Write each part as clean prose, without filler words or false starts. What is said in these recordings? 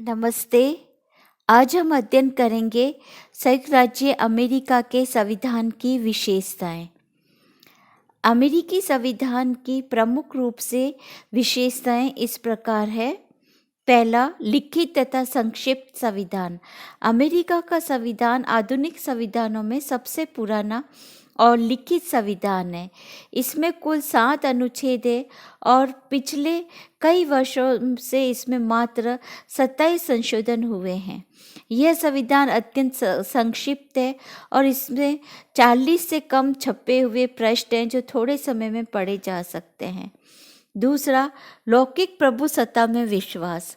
नमस्ते। आज हम अध्ययन करेंगे संयुक्त राज्य अमेरिका के संविधान की विशेषताएं। अमेरिकी संविधान की प्रमुख रूप से विशेषताएं इस प्रकार है। पहला, लिखित तथा संक्षिप्त संविधान। अमेरिका का संविधान आधुनिक संविधानों में सबसे पुराना और लिखित संविधान है। इसमें कुल 7 अनुच्छेद है और पिछले कई वर्षों से इसमें मात्र 27 संशोधन हुए हैं। यह संविधान अत्यंत संक्षिप्त है और इसमें 40 से कम छपे हुए पृष्ठ हैं जो थोड़े समय में पढ़े जा सकते हैं। दूसरा, लौकिक प्रभुसत्ता में विश्वास।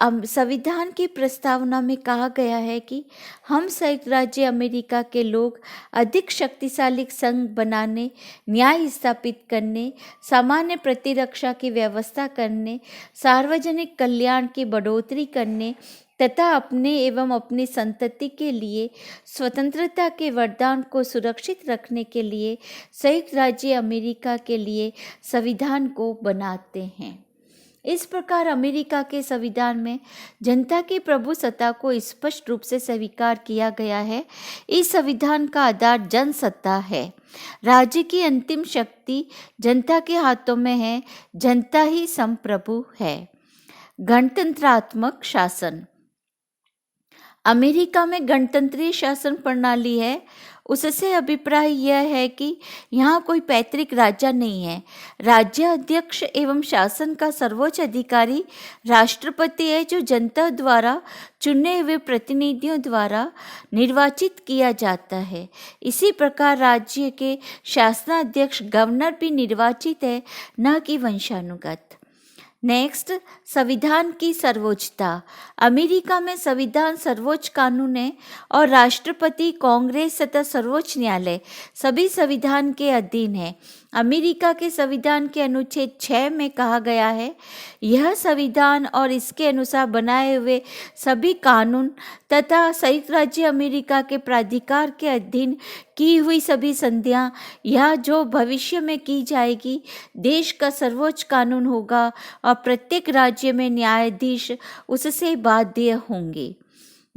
संविधान की प्रस्तावना में कहा गया है कि हम संयुक्त राज्य अमेरिका के लोग अधिक शक्तिशाली संघ बनाने, न्याय स्थापित करने, सामान्य प्रतिरक्षा की व्यवस्था करने, सार्वजनिक कल्याण की बढ़ोतरी करने तथा अपने एवं अपनी संतति के लिए स्वतंत्रता के वरदान को सुरक्षित रखने के लिए संयुक्त राज्य अमेरिका के लिए संविधान को बनाते हैं। इस प्रकार अमेरिका के संविधान में जनता की प्रभुसत्ता को स्पष्ट रूप से स्वीकार किया गया है। इस संविधान का आधार जनसत्ता है। राज्य की अंतिम शक्ति जनता के हाथों में है। जनता ही संप्रभु है। गणतंत्रात्मक शासन। अमेरिका में गणतंत्रीय शासन प्रणाली है। उससे अभिप्राय यह है कि यहाँ कोई पैतृक राजा नहीं है। राज्य अध्यक्ष एवं शासन का सर्वोच्च अधिकारी राष्ट्रपति है, जो जनता द्वारा चुने हुए प्रतिनिधियों द्वारा निर्वाचित किया जाता है। इसी प्रकार राज्य के शासनाध्यक्ष गवर्नर भी निर्वाचित है, न कि वंशानुगत। नेक्स्ट, संविधान की सर्वोच्चता। अमेरिका में संविधान सर्वोच्च कानून है और राष्ट्रपति, कांग्रेस तथा सर्वोच्च न्यायालय सभी संविधान के अधीन है। अमेरिका के संविधान के अनुच्छेद 6 में कहा गया है, यह संविधान और इसके अनुसार बनाए हुए सभी कानून तथा संयुक्त राज्य अमेरिका के प्राधिकार के अधीन की हुई सभी संधियां या जो भविष्य में की जाएगी देश का सर्वोच्च कानून होगा और प्रत्येक राज्य में न्यायाधीश उससे बाध्य होंगे।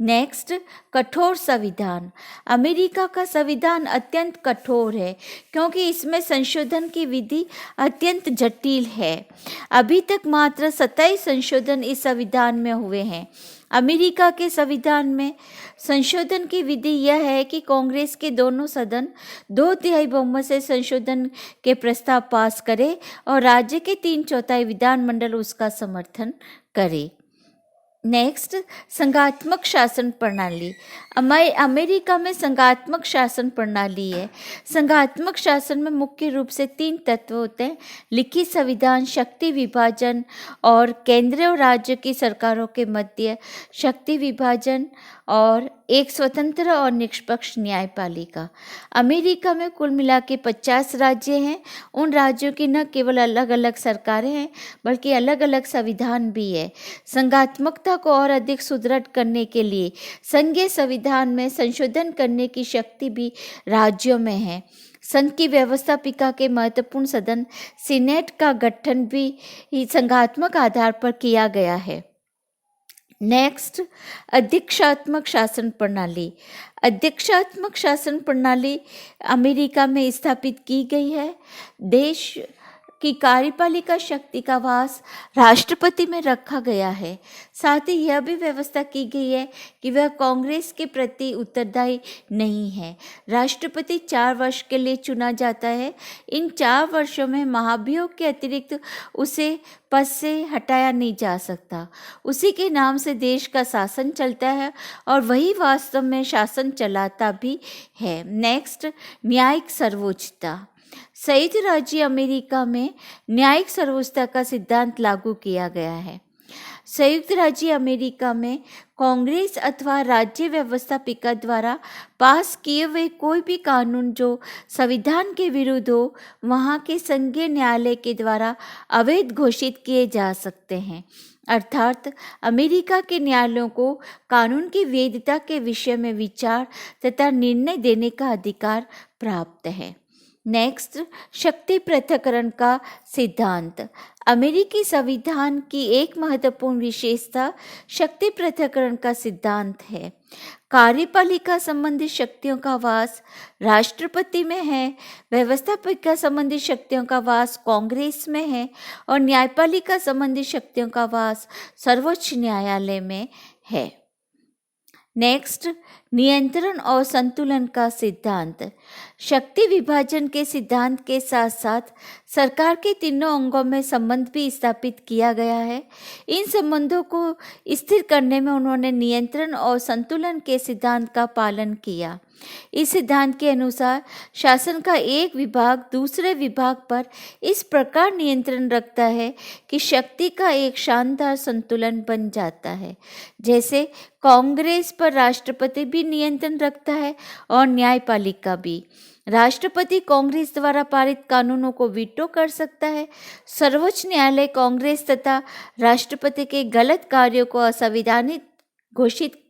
नेक्स्ट, कठोर संविधान। अमेरिका का संविधान अत्यंत कठोर है क्योंकि इसमें संशोधन की विधि अत्यंत जटिल है। अभी तक मात्र 27 संशोधन इस संविधान में हुए हैं। अमेरिका के संविधान में संशोधन की विधि यह है कि कांग्रेस के दोनों सदन 2/3 बहुमत से संशोधन के प्रस्ताव पास करे और राज्य के 3/4 विधानमंडल उसका समर्थन करे। नेक्स्ट, संघात्मक शासन प्रणाली। अमेरिका में संघात्मक शासन प्रणाली है। संघात्मक शासन में मुख्य रूप से 3 तत्व होते हैं: लिखित संविधान, शक्ति विभाजन और केंद्र और राज्य की सरकारों के मध्य शक्ति विभाजन और एक स्वतंत्र और निष्पक्ष न्यायपालिका। अमेरिका में कुल मिला के 50 राज्य हैं। उन राज्यों की न केवल अलग अलग सरकारें हैं बल्कि अलग अलग संविधान भी है। संघात्मकता को और अधिक सुदृढ़ करने के लिए संघीय संविधान में संशोधन करने की शक्ति भी राज्यों में है। संघ की व्यवस्थापिका के महत्वपूर्ण सदन सीनेट का गठन भी संघात्मक आधार पर किया गया है। नेक्स्ट, अध्यक्षात्मक शासन प्रणाली। अध्यक्षात्मक शासन प्रणाली अमेरिका में स्थापित की गई है। देश की कार्यपालिका शक्ति का वास राष्ट्रपति में रखा गया है। साथ ही यह भी व्यवस्था की गई है कि वह कांग्रेस के प्रति उत्तरदायी नहीं है। राष्ट्रपति 4 वर्ष के लिए चुना जाता है। इन 4 वर्षों में महाभियोग के अतिरिक्त उसे पद से हटाया नहीं जा सकता। उसी के नाम से देश का शासन चलता है और वही वास्तव में शासन चलाता भी है। नेक्स्ट, न्यायिक सर्वोच्चता। संयुक्त राज्य अमेरिका में न्यायिक सर्वोच्चता का सिद्धांत लागू किया गया है। संयुक्त राज्य अमेरिका में कांग्रेस अथवा राज्य व्यवस्थापिका द्वारा पास किए हुए कोई भी कानून जो संविधान के विरुद्ध हो, वहाँ के संघीय न्यायालय के द्वारा अवैध घोषित किए जा सकते हैं। अर्थात अमेरिका के न्यायालयों को कानून की वैधता के विषय में विचार तथा निर्णय देने का अधिकार प्राप्त है। नेक्स्ट, शक्ति पृथक्करण का सिद्धांत। अमेरिकी संविधान की एक महत्वपूर्ण विशेषता शक्ति पृथक्करण का सिद्धांत है। कार्यपालिका संबंधी शक्तियों का वास राष्ट्रपति में है, व्यवस्थापिका संबंधी शक्तियों का वास कांग्रेस में है और न्यायपालिका संबंधी शक्तियों का वास सर्वोच्च न्यायालय में है। नेक्स्ट, नियंत्रण और संतुलन का सिद्धांत। शक्ति विभाजन के सिद्धांत के साथ साथ सरकार के तीनों अंगों में संबंध भी स्थापित किया गया है। इन संबंधों को स्थिर करने में उन्होंने नियंत्रण और संतुलन के सिद्धांत का पालन किया। इस सिद्धांत के अनुसार शासन का एक विभाग दूसरे विभाग पर इस प्रकार नियंत्रण रखता है कि शक्ति का एक शानदार संतुलन बन जाता है। जैसे कांग्रेस पर राष्ट्रपति भी नियंत्रण रखता है और न्यायपालिका भी। राष्ट्रपति कांग्रेस द्वारा पारित कानूनों को वीटो कर सकता है। सर्वोच्च न्यायालय कांग्रेस तथा राष्ट्रपति के गलत कार्यों को असंवैधानिक घोषित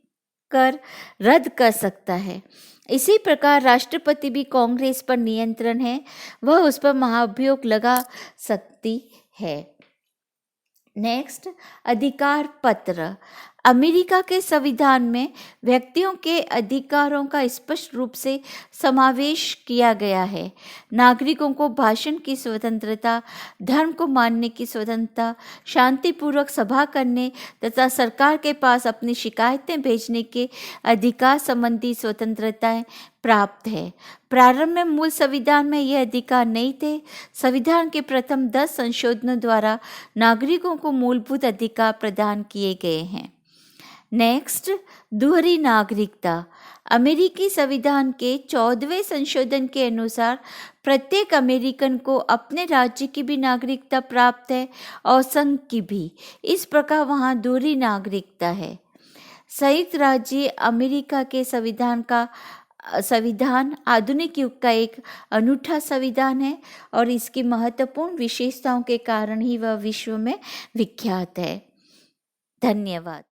कर रद्द कर सकता है। इसी प्रकार राष्ट्रपति भी कांग्रेस पर नियंत्रण है, वह उस पर महाभियोग लगा सकती है। नेक्स्ट, अधिकार पत्र। अमेरिका के संविधान में व्यक्तियों के अधिकारों का स्पष्ट रूप से समावेश किया गया है। नागरिकों को भाषण की स्वतंत्रता, धर्म को मानने की स्वतंत्रता, शांतिपूर्वक सभा करने तथा सरकार के पास अपनी शिकायतें भेजने के अधिकार संबंधी स्वतंत्रताएं प्राप्त है। प्रारंभ में मूल संविधान में यह अधिकार नहीं थे। संविधान के प्रथम 10 संशोधनों द्वारा नागरिकों को मूलभूत अधिकार प्रदान किए गए हैं। नेक्स्ट, दोहरी नागरिकता। अमेरिकी संविधान के 14वें संशोधन के अनुसार प्रत्येक अमेरिकन को अपने राज्य की भी नागरिकता प्राप्त है और संघ की भी। इस प्रकार वहाँ दोहरी नागरिकता है। संयुक्त राज्य अमेरिका के संविधान आधुनिक युग का एक अनूठा संविधान है और इसकी महत्वपूर्ण विशेषताओं के कारण ही वह विश्व में विख्यात है। धन्यवाद।